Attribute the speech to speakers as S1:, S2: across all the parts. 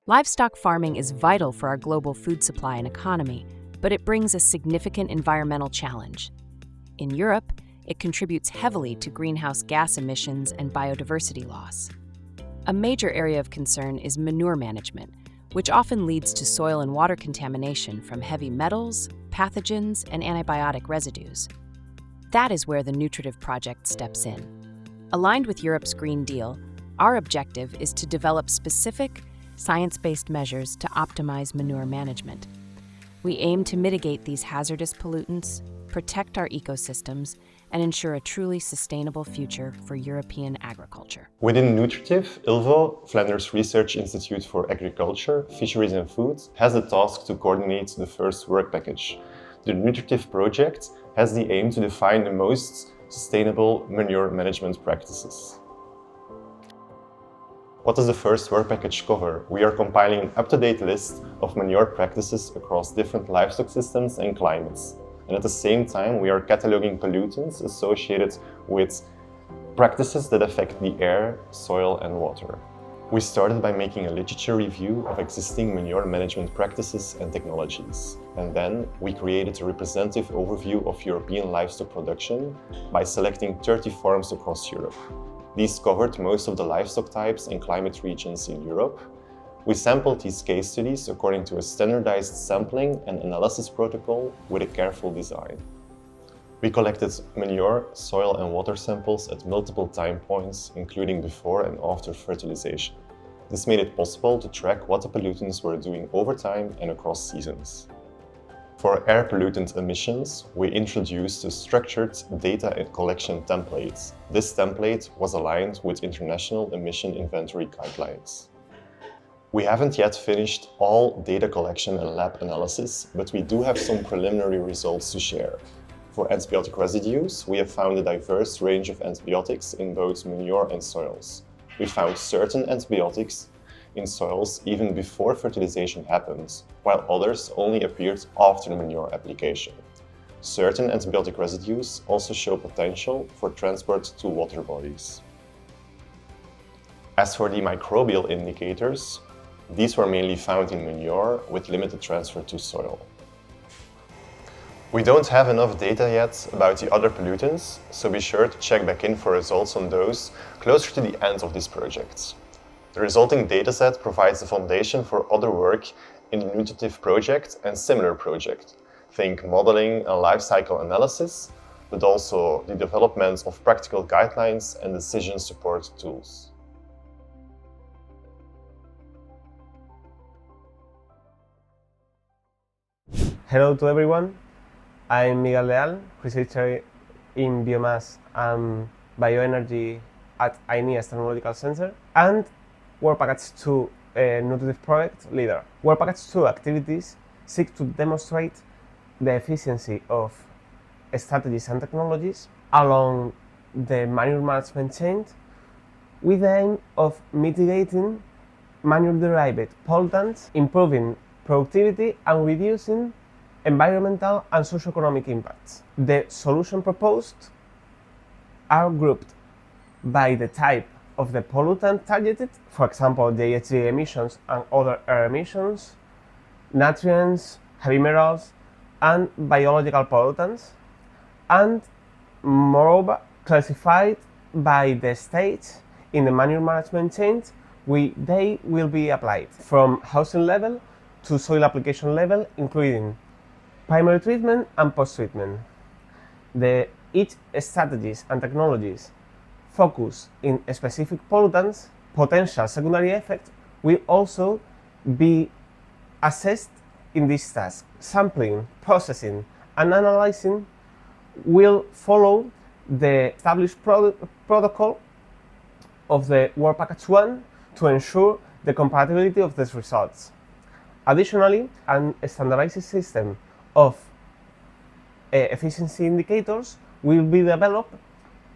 S1: Livestock farming is vital for our global food supply and economy, but it brings a significant environmental challenge. In Europe, it contributes heavily to greenhouse gas emissions and biodiversity loss. A major area of concern is manure management, which often leads to soil and water contamination from heavy metals, pathogens, and antibiotic residues. That is where the Nutrative Project steps in. Aligned with Europe's Green Deal, our objective is to develop specific, science-based measures to optimize manure management. We aim to mitigate these hazardous pollutants, protect our ecosystems, and ensure a truly sustainable future for European agriculture.
S2: Within Nutrative, ILVO, Flanders Research Institute for Agriculture, Fisheries and Food, has the task to coordinate the first work package. The Nutrative Project has the aim to define the most sustainable manure management practices. What does the first work package cover? We are compiling an up-to-date list of manure practices across different livestock systems and climates. And at the same time, we are cataloging pollutants associated with practices that affect the air, soil, and water. We started by making a literature review of existing manure management practices and technologies. And then we created a representative overview of European livestock production by selecting 30 farms across Europe. These covered most of the livestock types and climate regions in Europe. We sampled these case studies according to a standardized sampling and analysis protocol with a careful design. We collected manure, soil and water samples at multiple time points, including before and after fertilization. This made it possible to track what the pollutants were doing over time and across seasons. For air pollutant emissions, we introduced a structured data collection template. This template was aligned with international emission inventory guidelines. We haven't yet finished all data collection and lab analysis, but we do have some preliminary results to share. For antibiotic residues, we have found a diverse range of antibiotics in both manure and soils. We found certain antibiotics in soils even before fertilization happens, while others only appeared after the manure application. Certain antibiotic residues also show potential for transport to water bodies. As for the microbial indicators, these were mainly found in manure with limited transfer to soil. We don't have enough data yet about the other pollutants, so be sure to check back in for results on those closer to the end of this project. The resulting dataset provides the foundation for other work in the Nutrative Project and similar projects. Think modeling and life cycle analysis, but also the development of practical guidelines and decision support tools.
S3: Hello to everyone. I'm Miguel Leal, researcher in biomass and bioenergy at INEAS Technological Center, and Work Package 2 Nutrative Project leader. Work Package 2 activities seek to demonstrate the efficiency of strategies and technologies along the manure management chain with the aim of mitigating manure-derived pollutants, improving productivity and reducing environmental and socioeconomic impacts. The solutions proposed are grouped by the type of the pollutant targeted, for example, GHG emissions and other air emissions, nutrients, heavy metals, and biological pollutants, and moreover, classified by the stage in the manure management chain they will be applied, from housing level to soil application level, including primary treatment and post-treatment. Each strategies and technologies focus in specific pollutants. Potential secondary effects will also be assessed in this task. Sampling, processing, and analyzing will follow the established protocol of the Work Package 1 to ensure the compatibility of these results. Additionally, a standardized system of efficiency indicators will be developed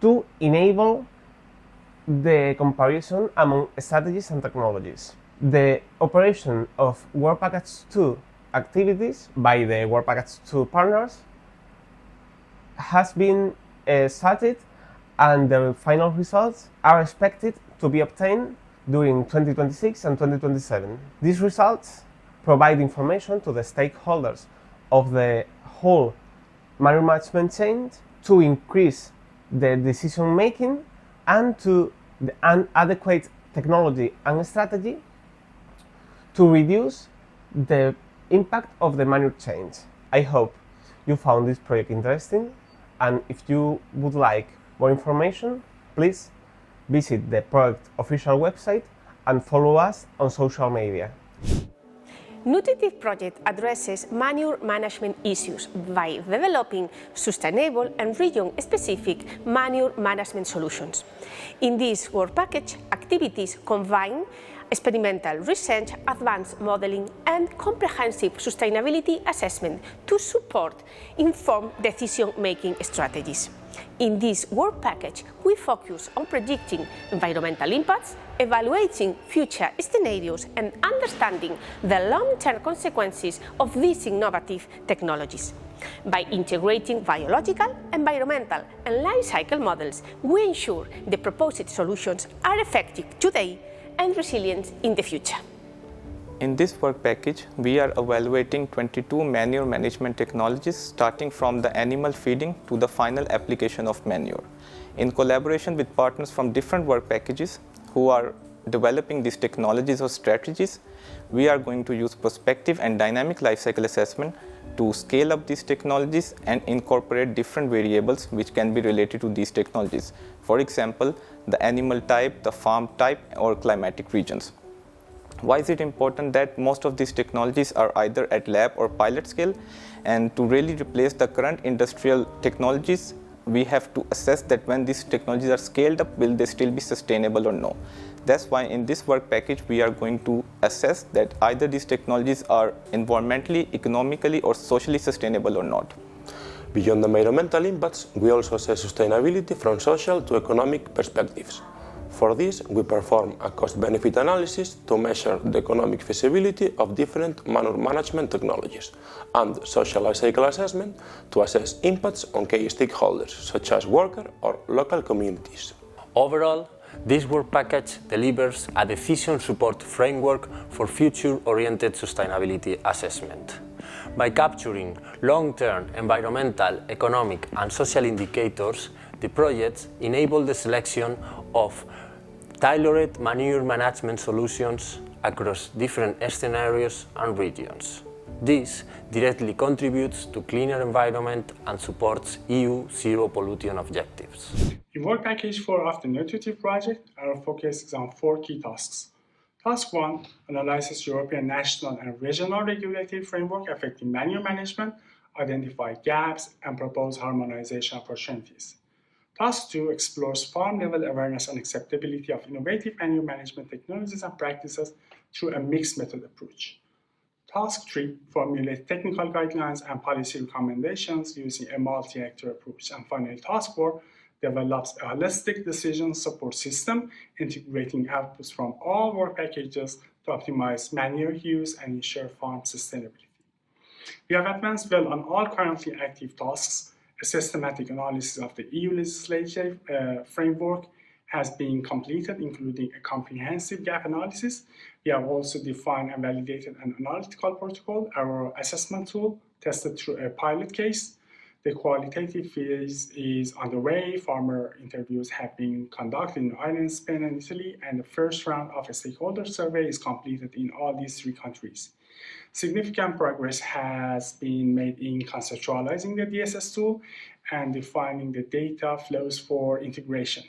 S3: to enable the comparison among strategies and technologies. The operation of Work Package 2 activities by the Work Package 2 partners has been started, and the final results are expected to be obtained during 2026 and 2027. These results provide information to the stakeholders of the whole manure management chain to increase the decision making and to an adequate technology and strategy to reduce the impact of the manure change. I hope you found this project interesting, and if you would like more information, please visit the project official website and follow us on social media.
S4: Nutrative Project addresses manure management issues by developing sustainable and region-specific manure management solutions. In this work package, activities combine experimental research, advanced modeling, and comprehensive sustainability assessment to support informed decision-making strategies. In this work package, we focus on predicting environmental impacts, evaluating future scenarios, and understanding the long-term consequences of these innovative technologies. By integrating biological, environmental, and life cycle models, we ensure the proposed solutions are effective today and resilient in the future.
S5: In this work package, we are evaluating 22 manure management technologies starting from the animal feeding to the final application of manure. In collaboration with partners from different work packages who are developing these technologies or strategies, we are going to use prospective and dynamic life cycle assessment to scale up these technologies and incorporate different variables which can be related to these technologies. For example, the animal type, the farm type, or climatic regions. Why is it important that most of these technologies are either at lab or pilot scale? And to really replace the current industrial technologies, we have to assess that when these technologies are scaled up, will they still be sustainable or no? That's why in this work package, we are going to assess that either these technologies are environmentally, economically, or socially sustainable or not.
S6: Beyond the environmental impacts, we also assess sustainability from social to economic perspectives. For this, we perform a cost-benefit analysis to measure the economic feasibility of different manure management technologies, and social life cycle assessment to assess impacts on key stakeholders, such as workers or local communities.
S7: Overall, this work package delivers a decision support framework for future-oriented sustainability assessment. By capturing long-term environmental, economic, and social indicators, the projects enable the selection of tailored manure management solutions across different scenarios and regions. This directly contributes to cleaner environment and supports EU zero pollution objectives.
S8: In work package 4 of the Nutrative Project, our focus is on 4 key tasks. Task 1 analyzes European national and regional regulatory framework affecting manure management, identify gaps, and propose harmonization opportunities. Task 2 explores farm-level awareness and acceptability of innovative manure management technologies and practices through a mixed method approach. Task 3 formulates technical guidelines and policy recommendations using a multi-actor approach. And finally, Task 4 develops a holistic decision support system, integrating outputs from all work packages to optimize manure use and ensure farm sustainability. We have advanced well on all currently active tasks. A systematic analysis of the EU legislative framework has been completed, including a comprehensive gap analysis. We have also defined and validated an analytical protocol, our assessment tool, tested through a pilot case. The qualitative phase is underway. Farmer interviews have been conducted in Ireland, Spain, and Italy, and the first round of a stakeholder survey is completed in all these 3 countries. Significant progress has been made in conceptualizing the DSS tool and defining the data flows for integration.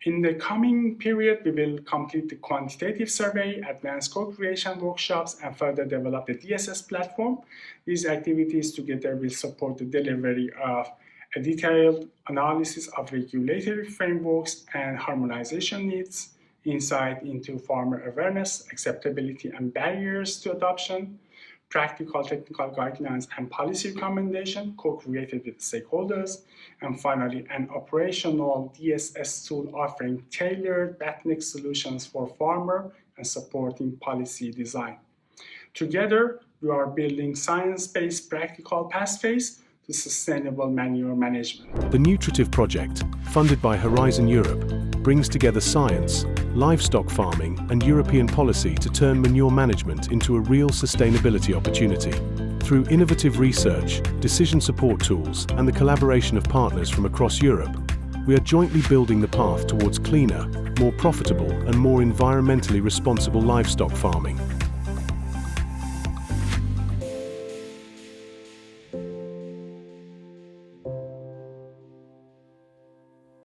S8: In the coming period, we will complete the quantitative survey, advanced co-creation workshops, and further develop the DSS platform. These activities together will support the delivery of a detailed analysis of regulatory frameworks and harmonization needs, insight into farmer awareness, acceptability, and barriers to adoption, practical technical guidelines and policy recommendation co-created with stakeholders, and finally, an operational DSS tool offering tailored ethnic solutions for farmer and supporting policy design. Together, we are building science-based practical pathways to sustainable manure management.
S9: The Nutrative Project, funded by Horizon Europe, brings together science, livestock farming, and European policy to turn manure management into a real sustainability opportunity. Through innovative research, decision support tools, and the collaboration of partners from across Europe, we are jointly building the path towards cleaner, more profitable, and more environmentally responsible livestock farming.